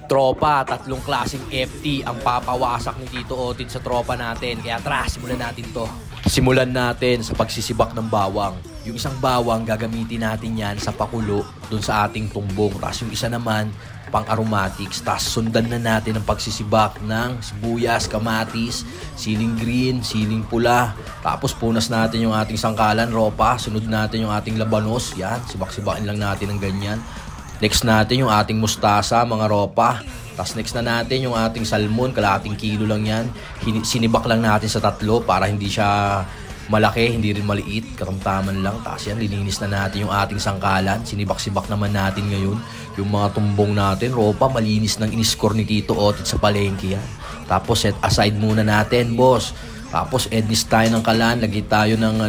Tropa, tatlong klaseng FT ang papawasak ni Tito Otit sa tropa natin. Kaya tara, simulan natin to. Simulan natin sa pagsisibak ng bawang. Yung isang bawang, gagamitin natin yan sa pakulo dun sa ating tumbong. Tapos yung isa naman, pang aromatics. Tapos sundan na natin ang pagsisibak ng sibuyas, kamatis, siling green, siling pula. Tapos punas natin yung ating sangkalan, ropa. Sunod natin yung ating labanos. Yan, sibak-sibakin lang natin ng ganyan. Next natin yung ating mustasa, mga ropa. Tapos next na natin yung ating salmon, kalahating kilo lang yan. Sinibak lang natin sa tatlo para hindi siya malaki, hindi rin maliit, katamtaman lang. Tapos yan, lininis na natin yung ating sangkalan. Sinibak-sibak naman natin ngayon yung mga tumbong natin. Ropa, malinis ng in-score ni Tito Otit sa palengke yan. Tapos set aside muna natin, boss. Tapos ednis tayo ng kalan, lagay tayo ng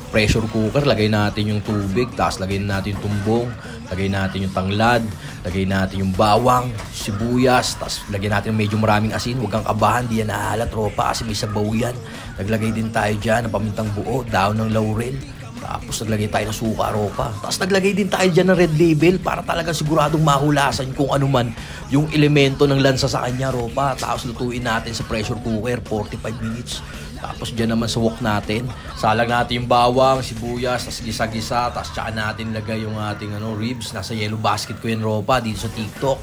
pressure cooker, lagay natin yung tubig, tapos lagay natin yung tumbong, lagay natin yung tanglad, lagay natin yung bawang, sibuyas, tapos lagay natin medyo maraming asin. Huwag kang kabahan, di yan nahalat, tropa, kasi may sabaw yan. Naglagay din tayo dyan ng pamintang buo, daon ng laurel, tapos naglagay tayo ng suka, ropa. Tapos naglagay din tayo dyan ng red label para talagang siguradong mahulasan kung ano man yung elemento ng lansa sa kanya, ropa. Tapos lutuin natin sa pressure cooker, 45 minutes. Tapos dyan naman sa wok natin, salang natin yung bawang, sibuyas, tapos gisa-gisa, tapos tsaka natin lagay yung ating ribs. Nasa yellow basket ko yan, ropa, dito sa TikTok.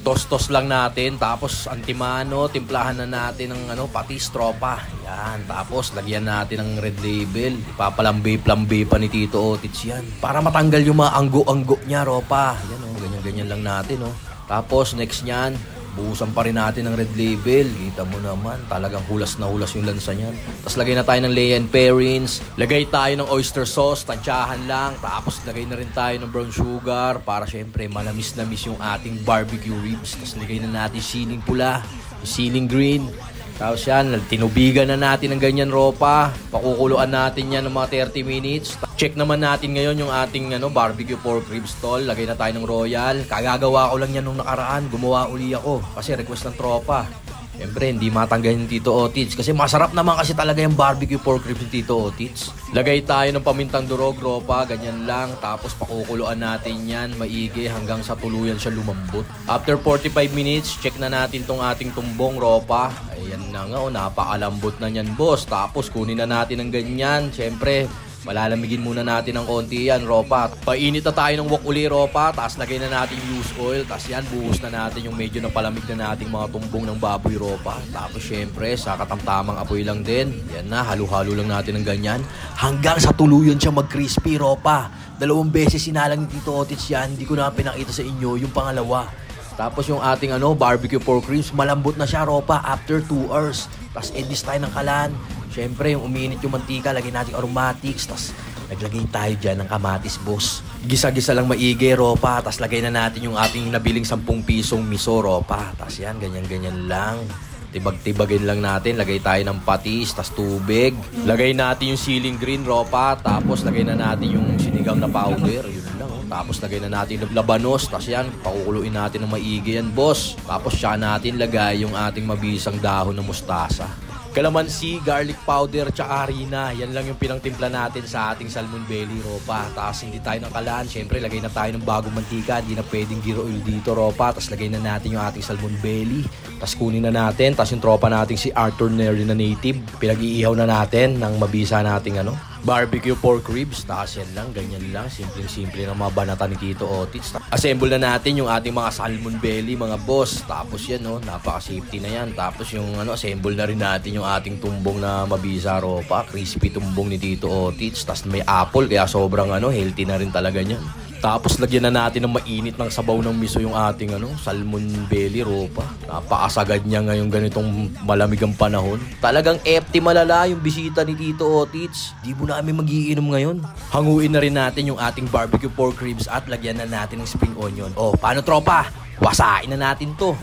Tos-tos lang natin, tapos antimano, timplahan na natin ng patis, tropa. Yan, tapos lagyan natin ng red label. Ipapalambe-plambe pa ni Tito Otits yan. Para matanggal yung mga anggo-anggo niya, ropa. Yan ganyan-ganyan lang natin, Tapos next nyan, buhusan pa rin natin ng red label. Kita mo naman, talagang hulas na hulas yung lansa niyan. Tapos lagay na tayo ng Leyen Perrins. Lagay tayo ng oyster sauce, tansyahan lang. Tapos lagay na rin tayo ng brown sugar para syempre malamis-namis yung ating barbecue ribs. Tapos lagay na natin siling pula, siling green. Tapos yan, tinubigan na natin ng ganyan, ropa. Pakukuluan natin yan ng mga 30 minutes. Check naman natin ngayon yung ating barbecue pork ribs tol. Lagay na tayo ng royal. Kagagawa ko lang yan nung nakaraan. Gumawa uli ako kasi request ng tropa. Siyempre, hindi matanggal yung Tito Otits. Kasi masarap naman kasi talaga yung barbecue pork ribs ni Tito Otits. Lagay tayo ng pamintang durog, ropa. Ganyan lang. Tapos pakukuluan natin yan maigi hanggang sa tuluyan siya lumambot. After 45 minutes, check na natin tong ating tumbong, ropa. Ayan na nga, napakalambot na yan, boss. Tapos kunin na natin ng ganyan. Siyempre, malalamigin muna natin ng konti yan, ropa. Painit na tayo ng wok uli, ropa. Tapos lagay na natin yung loose oil. Tapos yan, buhos na natin yung medyo napalamig na nating mga tumbong ng baboy, ropa. Tapos syempre, sa katamtamang apoy lang din. Yan na, halo-halo lang natin ng ganyan. Hanggang sa tuluyan siya mag-crispy, ropa. 2 beses sinalang ni Tito Otits yan. Hindi ko na pinakita sa inyo yung pangalawa. Tapos yung ating barbecue pork ribs, malambot na siya, ropa, after 2 hours. Tapos edis tayo ng kalan. Siyempre, yung uminit yung mantika, lagay natin aromatics. Tapos naglagay tayo dyan ng kamatis, boss. Gisa-gisa lang maigi, ropa. Tapos lagay na natin yung ating nabiling 10 pisong miso, ropa. Tapos yan, ganyan-ganyan lang. Tibag-tibagin lang natin. Lagay tayo ng patis, tapos tubig. Lagay natin yung siling green, ropa. Tapos lagay na natin yung sinigang na powder. Yun lang. Tapos lagay na natin yung labanos. Tapos yan, pakukuluin natin ng maigi yan, boss. Tapos siya natin lagay yung ating mabisang dahon ng mustasa. Kalamansi, garlic powder, tsaka harina. Yan lang yung pinangtimpla natin sa ating salmon belly, ropa. Tapos hindi tayo ng kalan. Siyempre, lagay na tayo ng bagong mantika. Hindi na pwedeng gyro oil dito, ropa. Tapos lagay na natin yung ating salmon belly. Tapos kunin na natin. Tapos yung tropa nating si Arthur Neri na native. Pinag-iihaw na natin ng mabisa nating barbecue pork ribs. Tapos yan lang, ganyan lang. Simpleng-simple ng mga banata ni Tito Otits. Assemble na natin yung ating mga salmon belly, mga boss. Tapos yan, napaka-safety na yan. Tapos yung assemble na rin natin yung ating tumbong na mabisa, ropa. Crispy tumbong ni Tito Otits. Tapos may apple, kaya sobrang healthy na rin talaga niyan. Tapos lagyan na natin ng mainit ng sabaw ng miso yung ating salmon belly, ropa. Napakasagad niya ngayong ganitong malamigang panahon. Talagang empty malala yung bisita ni Tito Otits. Di mo na kami magiinom ngayon. Hanguin na rin natin yung ating barbecue pork ribs at lagyan na natin ng spring onion. Oh, paano, tropa? Wasain na natin to.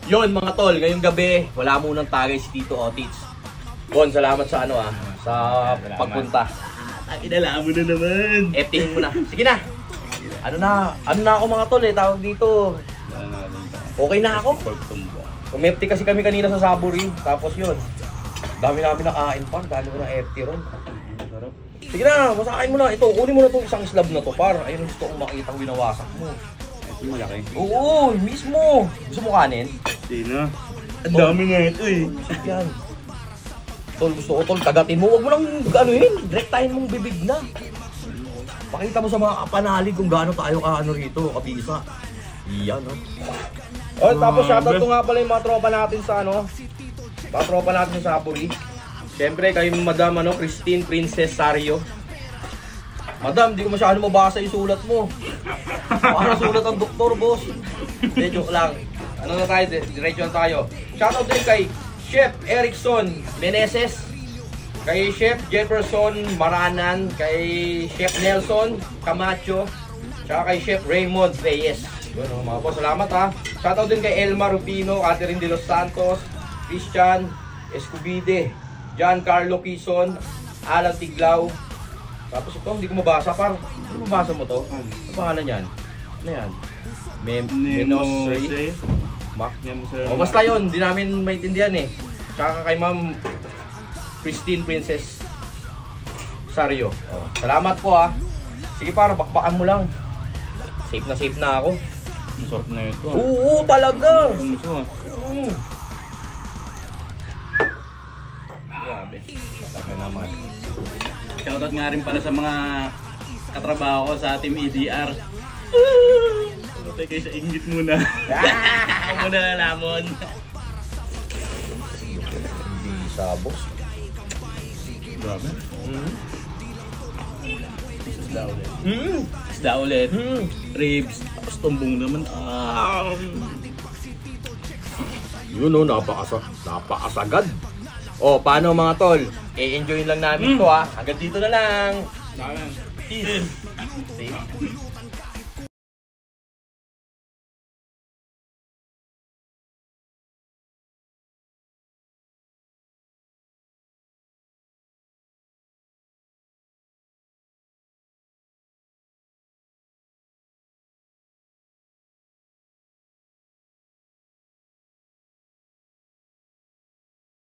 Yon, mga tol, ngayong gabi, wala munang tagay si Tito Otits. Bon, salamat sa sa pagpunta. Inala mo na naman. Emptyhin mo na. Sige na. Ano na ako, mga tol, tawag dito. Okay na ako. Umempty kasi kami kanina sa Saburi. Tapos yun, dami namin nakain pa. Dami ko na empty ron. Sige na, masakin mo na. Ito, kunin mo na itong isang slab na to, par. Ayun, gusto kong makita ang binawasak mo. Malaki. Oo, mismo. Gusto mo kanin? Sino? Ang dami nga ito eh. Yan. Tol, gusto ko tol, kagatin mo. Huwag mo lang anuhin. Direktahin mong bibig na. Pakita mo sa mga kapanalig kung gaano tayo rito, kabisa. Yan, ha. Oh, tapos shoutout ko nga pala yung mga tropa natin sa mga tropa natin sa Sapuri. Siyempre, kayo Madam, Christine Princess Sario. Madam, di ko masyado mabasa yung sulat mo. Parang sulat ang doktor, boss. Hindi, joke lang. Ano na tayo? Diretso na tayo. Shoutout din kay Chef Erickson Meneses, kay Chef Jefferson Maranan, kay Chef Nelson Camacho, tsaka kay Chef Raymond Reyes. Yun, mga boss, salamat ha. Shoutout din kay Elma Rufino, Catherine De Los Santos, Christian Escubide, John Carlo Quizon, Alan Tiglao. Tapos ito, hindi ko mabasa par. Ano mabasa mo to? Ano pangalan yan? Ano yan? Menosri? O basta yun, hindi namin maintindihan eh. Tsaka kay Ma'am Christine Princess Sario. O, salamat po ha. Sige par, bakbakan mo lang. Safe na ako. Masarap na ito. Oo, talaga. Grabe. Talaga naman. Shoutout nga rin pala sa mga katrabaho ko sa Team EDR. Kayo sa inggit muna. Ako muna lalamon. Hindi sa boss. Grabe. Isda ulit. Isda ulit. Ribs. Tapos tumbong naman. Yun o, napakasagad. O, paano mga tol? E-enjoyin lang namin to ha. Hanggang dito na lang. Peace. Safe.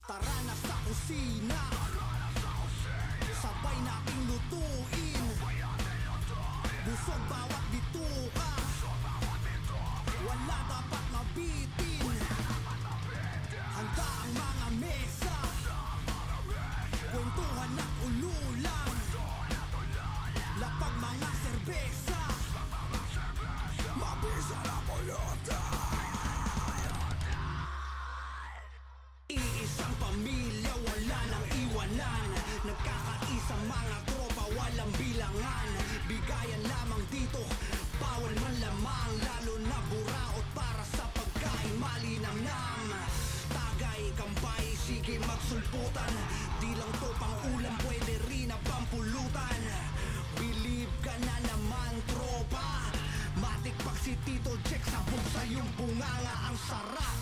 Tara na sa kusina, sabay nating lutuin. Busog bawat bituka, wala dapat mabitin. Handa ang mga mesa, kwentuhan at ululan. Lapag mga serbesa, mabisa na pulutan. Iisang pamilya, wala nang iwanan. Nagkakaisang mga tropa, walang bilangan. Bigayan lamang dito, bawal man lamang. Lalo na buraot para sa pagkain malinamnam. Tagay, kampay, sige magsulputan. Di lang to pang ulam, pwede rin na pampulutan. Believe ka na naman tropa, matikpak si Tito Jack. Sabog sa yung bunganga, ang sarap.